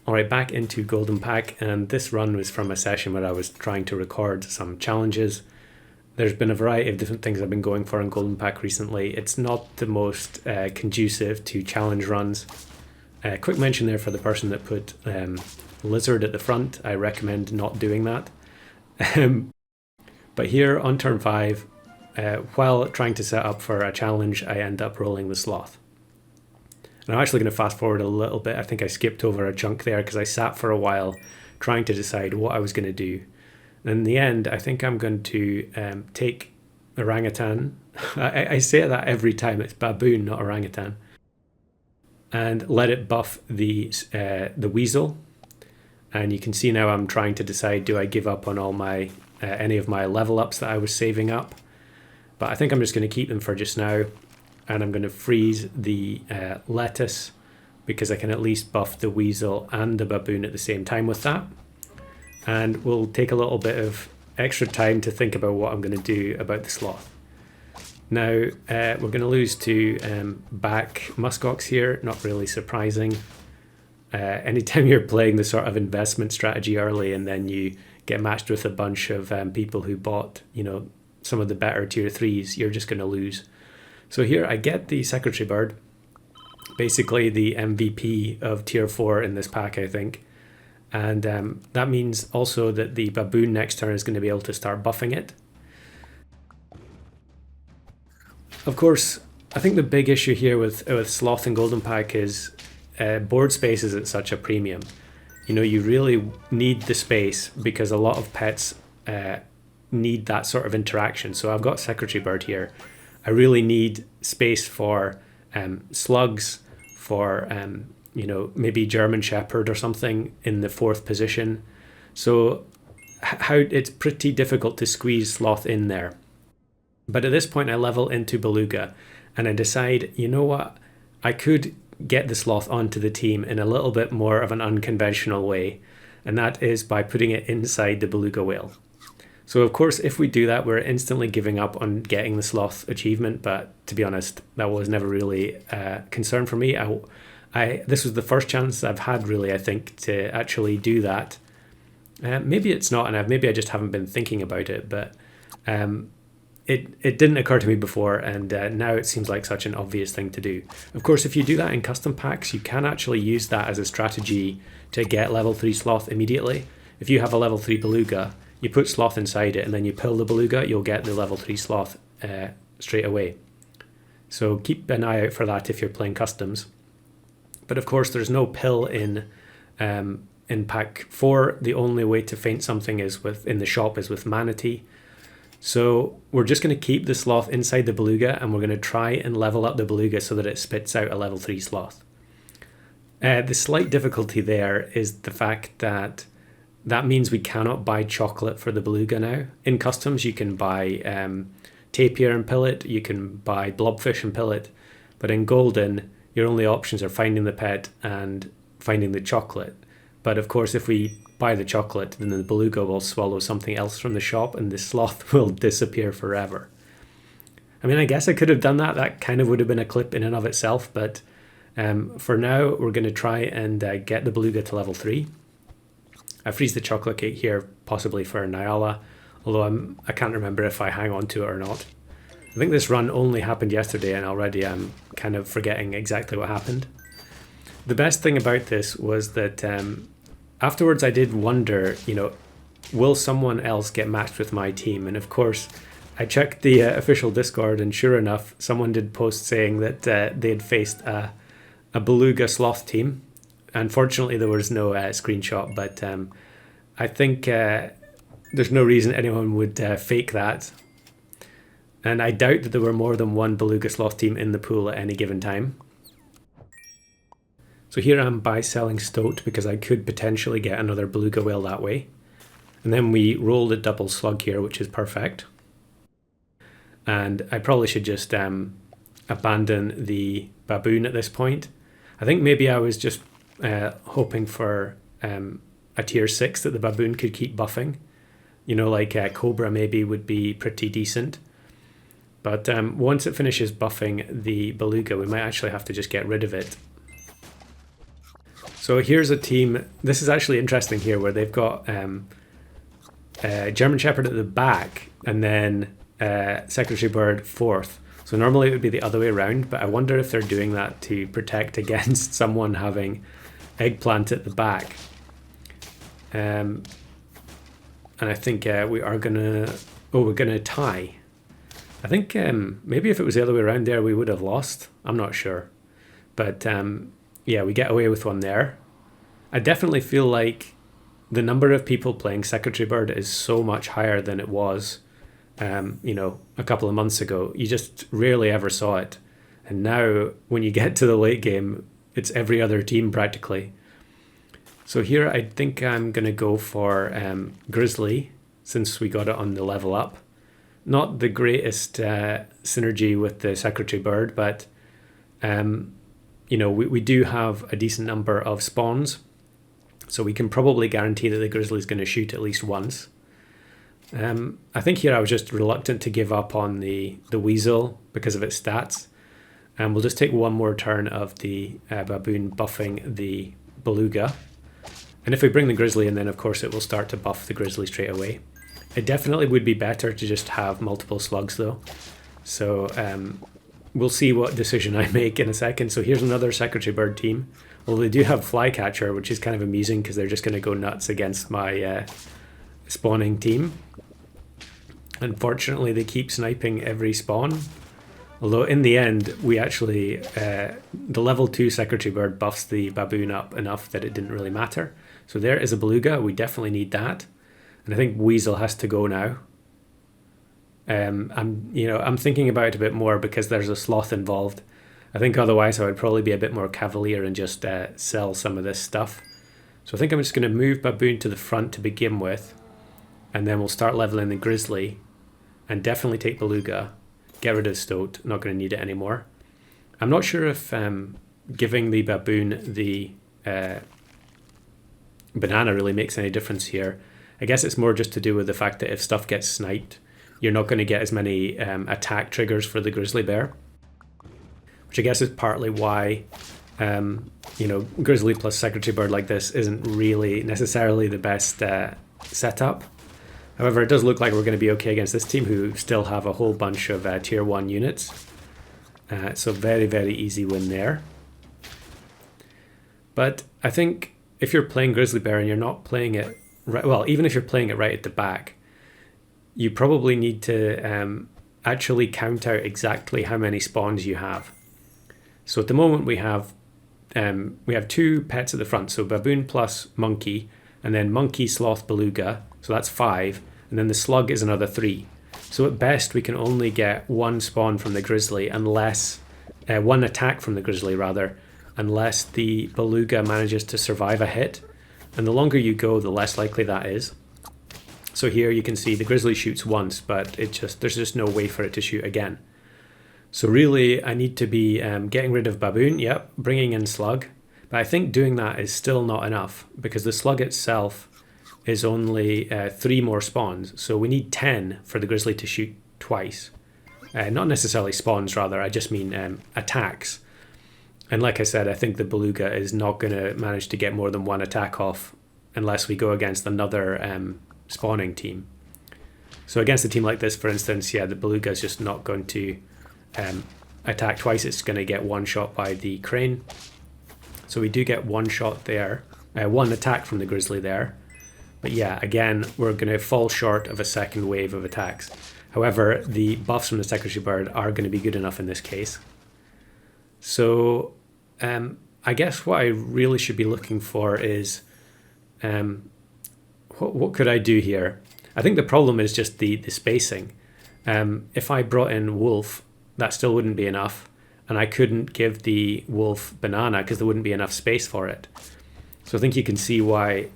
Alright, back into Golden Pack, and this run was from a session where I was trying to record some challenges. There's been a variety of different things I've been going for in Golden Pack recently. It's not the most conducive to challenge runs. Quick mention there for the person that put lizard at the front. I recommend not doing that. But here on turn 5, while trying to set up for a challenge, I end up rolling the Sloth. And I'm actually going to fast forward a little bit. I think I skipped over a chunk there because I sat for a while trying to decide what I was going to do. And in the end, I think I'm going to take orangutan. I say that every time. It's baboon, not orangutan. And let it buff the weasel. And you can see now I'm trying to decide, do I give up on all my any of my level ups that I was saving up? But I think I'm just going to keep them for just now. And I'm going to freeze the lettuce because I can at least buff the weasel and the baboon at the same time with that. And we'll take a little bit of extra time to think about what I'm going to do about the sloth. Now, we're going to lose to back muskox here, not really surprising. Anytime you're playing the sort of investment strategy early and then you get matched with a bunch of people who bought, some of the better tier 3s, you're just going to lose. So here I get the secretary bird, basically the MVP of tier 4 in this pack, I think. And that means also that the baboon next turn is going to be able to start buffing it. Of course, I think the big issue here with Sloth and Golden Pack is board space is at such a premium. You really need the space because a lot of pets need that sort of interaction. So I've got secretary bird here. I really need space for slugs, for maybe German Shepherd or something in the 4th position. So it's pretty difficult to squeeze Sloth in there. But at this point I level into Beluga and I decide, you know what, I could get the Sloth onto the team in a little bit more of an unconventional way, and that is by putting it inside the Beluga whale. So of course, if we do that, we're instantly giving up on getting the Sloth achievement. But to be honest, that was never really a concern for me. This was the first chance I've had, really, I think, to actually do that. Maybe it's not, and maybe I just haven't been thinking about it. But it didn't occur to me before, and now it seems like such an obvious thing to do. Of course, if you do that in custom packs, you can actually use that as a strategy to get level 3 Sloth immediately. If you have a level 3 Beluga, you put Sloth inside it and then you pill the Beluga, you'll get the level 3 Sloth straight away. So keep an eye out for that if you're playing customs. But of course there's no pill in pack 4. The only way to feint something in the shop is with Manatee. So we're just going to keep the Sloth inside the Beluga and we're going to try and level up the Beluga so that it spits out a level 3 Sloth. The slight difficulty there is the fact that means we cannot buy chocolate for the Beluga now. In customs, you can buy tapir and pill it, you can buy blobfish and pill it, but in Golden, your only options are finding the pet and finding the chocolate. But of course, if we buy the chocolate, then the Beluga will swallow something else from the shop and the Sloth will disappear forever. I mean, I guess I could have done that. That kind of would have been a clip in and of itself, but for now, we're going to try and get the Beluga to level 3. I freeze the chocolate cake here, possibly for Nyala, although I can't remember if I hang on to it or not. I think this run only happened yesterday and already I'm kind of forgetting exactly what happened. The best thing about this was that afterwards I did wonder, will someone else get matched with my team? And of course, I checked the official Discord and sure enough, someone did post saying that they had faced a Beluga Sloth team. Unfortunately, there was no screenshot, but I think there's no reason anyone would fake that. And I doubt that there were more than one Beluga Sloth team in the pool at any given time. So here I'm buy-selling stoked because I could potentially get another Beluga whale that way. And then we roll the double slug here, which is perfect. And I probably should just abandon the baboon at this point. I think maybe I was just hoping for a tier 6 that the baboon could keep buffing. Like Cobra maybe would be pretty decent. But once it finishes buffing the Beluga, we might actually have to just get rid of it. So here's a team. This is actually interesting here, where they've got German Shepherd at the back, and then Secretary Bird fourth. So normally it would be the other way around, but I wonder if they're doing that to protect against someone having Eggplant at the back. And I think we are gonna. Oh, we're gonna tie. I think maybe if it was the other way around there, we would have lost. I'm not sure, but yeah, we get away with one there. I definitely feel like the number of people playing Secretary Bird is so much higher than it was, a couple of months ago. You just rarely ever saw it. And now when you get to the late game, it's every other team practically. So here I think I'm going to go for Grizzly, since we got it on the level up. Not the greatest synergy with the Secretary Bird, but we do have a decent number of spawns, so we can probably guarantee that the Grizzly's going to shoot at least once. I think here I was just reluctant to give up on the Weasel because of its stats. And we'll just take one more turn of the Baboon buffing the Beluga. And if we bring the Grizzly in, then of course it will start to buff the Grizzly straight away. It definitely would be better to just have multiple slugs though. So we'll see what decision I make in a second. So here's another Secretary Bird team. Well, they do have Flycatcher, which is kind of amusing because they're just going to go nuts against my spawning team. Unfortunately, they keep sniping every spawn. Although in the end, we actually, the level 2 Secretary Bird buffs the Baboon up enough that it didn't really matter. So there is a Beluga. We definitely need that. And I think Weasel has to go now. I'm thinking about it a bit more because there's a Sloth involved. I think otherwise I would probably be a bit more cavalier and just sell some of this stuff. So I think I'm just going to move Baboon to the front to begin with, and then we'll start leveling the Grizzly, and definitely take Beluga. Get rid of Stoat, not going to need it anymore. I'm not sure if giving the Baboon the banana really makes any difference here. I guess it's more just to do with the fact that if stuff gets sniped, you're not going to get as many attack triggers for the Grizzly Bear. Which I guess is partly why, Grizzly plus Secretary Bird like this isn't really necessarily the best setup. However, it does look like we're going to be okay against this team, who still have a whole bunch of tier 1 units. So very, very easy win there. But I think if you're playing Grizzly Bear and you're not playing it right, well, even if you're playing it right at the back, you probably need to actually count out exactly how many spawns you have. So at the moment we have 2 pets at the front, so Baboon plus Monkey, and then Monkey, Sloth, Beluga, so that's 5, and then the Slug is another 3. So at best we can only get 1 spawn from the Grizzly, unless 1 attack from the Grizzly rather, unless the Beluga manages to survive a hit. And the longer you go, the less likely that is. So here you can see the Grizzly shoots once, but there's just no way for it to shoot again. So really, I need to be getting rid of Baboon, yep, bringing in Slug. But I think doing that is still not enough, because the Slug itself is only 3 more spawns. So we need 10 for the Grizzly to shoot twice. Not necessarily spawns, rather, I just mean attacks. And like I said, I think the Beluga is not going to manage to get more than 1 attack off unless we go against another spawning team. So against a team like this, for instance, yeah, the Beluga is just not going to attack twice. It's going to get 1 shot by the Crane. So we do get 1 shot there, 1 attack from the Grizzly there. But yeah, again, we're going to fall short of a second wave of attacks. However, the buffs from the Secretary Bird are going to be good enough in this case. So I guess what I really should be looking for is what could I do here? I think the problem is just the spacing. If I brought in Wolf, that still wouldn't be enough, and I couldn't give the Wolf banana because there wouldn't be enough space for it. So I think you can see why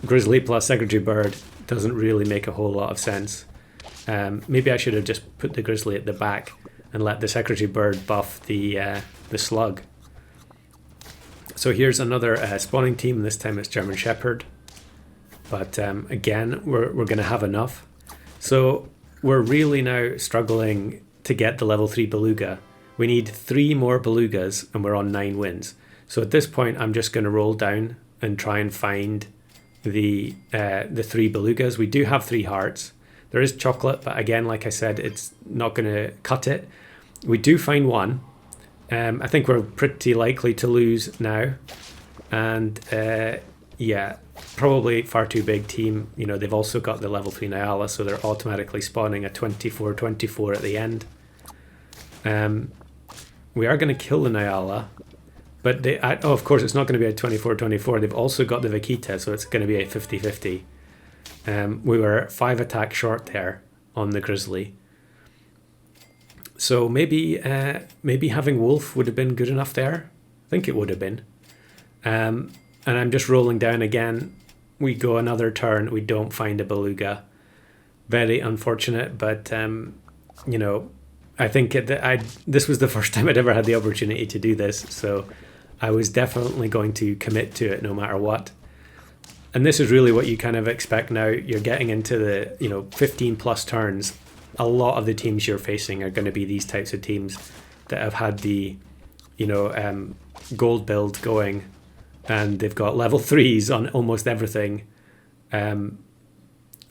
Grizzly plus Secretary Bird doesn't really make a whole lot of sense. Maybe I should have just put the Grizzly at the back and let the Secretary Bird buff the Slug. So here's another spawning team. This time it's German Shepherd. But again, we're going to have enough. So we're really now struggling to get the level 3 Beluga. We need 3 more Belugas and we're on 9 wins. So at this point, I'm just going to roll down and try and find the 3 belugas. We do have 3 hearts. There is chocolate, but again, like I said, it's not going to cut it. We do find one. I think we're pretty likely to lose now. And yeah, probably far too big team. You know, they've also got the level 3 Nyala, so they're automatically spawning a 24-24 at the end. We are going to kill the Nyala, but of course it's not going to be a 24-24. They've also got the Vaquita, so it's going to be a 50-50. We were 5 attacks short there on the Grizzly. So maybe having Wolf would have been good enough there. I think it would have been. And I'm just rolling down again. We go another turn. We don't find a Beluga. Very unfortunate, but you know, I think this was the first time I'd ever had the opportunity to do this, so I was definitely going to commit to it no matter what. And this is really what you kind of expect now. You're getting into the 15 plus turns. A lot of the teams you're facing are going to be these types of teams that have had the gold build going, and they've got level 3s on almost everything. Did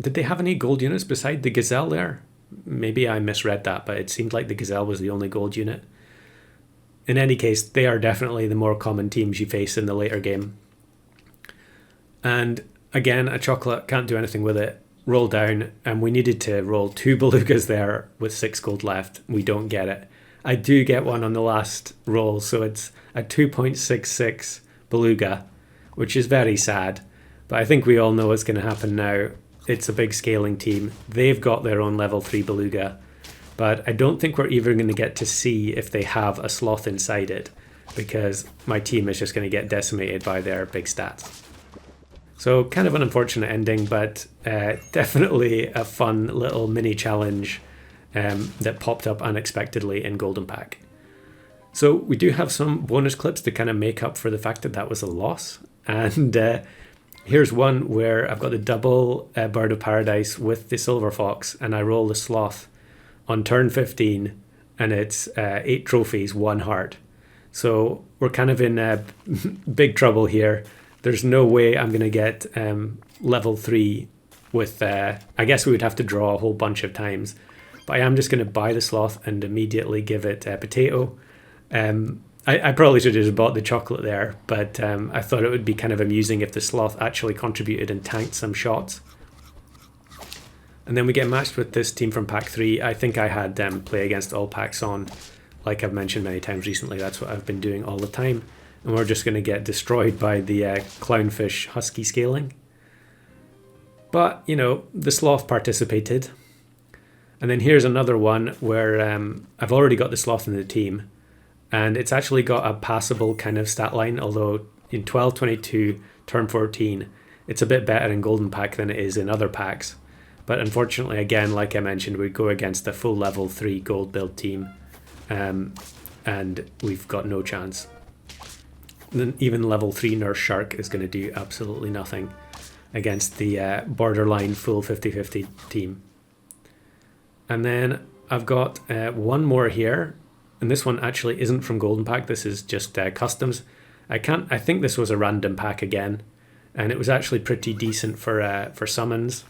they have any gold units beside the Gazelle there? Maybe I misread that, but it seemed like the Gazelle was the only gold unit. In any case, they are definitely the more common teams you face in the later game. And again, a chocolate, can't do anything with it. Roll down, and we needed to roll 2 belugas there with 6 gold left. We don't get it. I do get one on the last roll, so it's a 2.66 beluga, which is very sad. But I think we all know what's going to happen now. It's a big scaling team. They've got their own level 3 beluga, but I don't think we're even going to get to see if they have a sloth inside it, because my team is just going to get decimated by their big stats. So kind of an unfortunate ending, but definitely a fun little mini challenge that popped up unexpectedly in Golden Pack. So we do have some bonus clips to kind of make up for the fact that that was a loss. And here's one where I've got the double Bird of Paradise with the Silver Fox, and I roll the Sloth on turn 15, and it's 8 trophies, 1 heart. So we're kind of in big trouble here. There's no way I'm going to get level 3 with, I guess we would have to draw a whole bunch of times. But I am just going to buy the Sloth and immediately give it a potato. I probably should have just bought the chocolate there, but I thought it would be kind of amusing if the Sloth actually contributed and tanked some shots. And then we get matched with this team from Pack 3. I think I had play against all packs on. Like I've mentioned many times recently, that's what I've been doing all the time. And we're just going to get destroyed by the Clownfish Husky scaling. But, you know, the Sloth participated. And then here's another one where I've already got the Sloth in the team. And it's actually got a passable kind of stat line, although in 12-22, turn 14, it's a bit better in Golden Pack than it is in other packs. But unfortunately, again, like I mentioned, we go against a full level 3 gold build team. And we've got no chance. Then even level 3 Nurse Shark is going to do absolutely nothing against the borderline full 50-50 team. And then I've got one more here, and this one actually isn't from Golden Pack. This is just customs. I think this was a random pack again, and it was actually pretty decent for summons.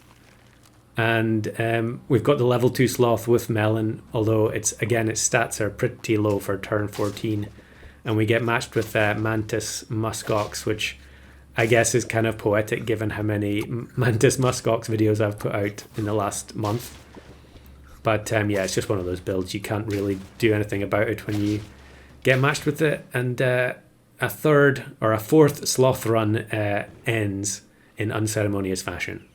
And we've got the level 2 Sloth with Melon, although its stats are pretty low for turn 14. And we get matched with Mantis Muskox, which I guess is kind of poetic given how many Mantis Muskox videos I've put out in the last month. But yeah, it's just one of those builds. You can't really do anything about it when you get matched with it. And a fourth Sloth run ends in unceremonious fashion.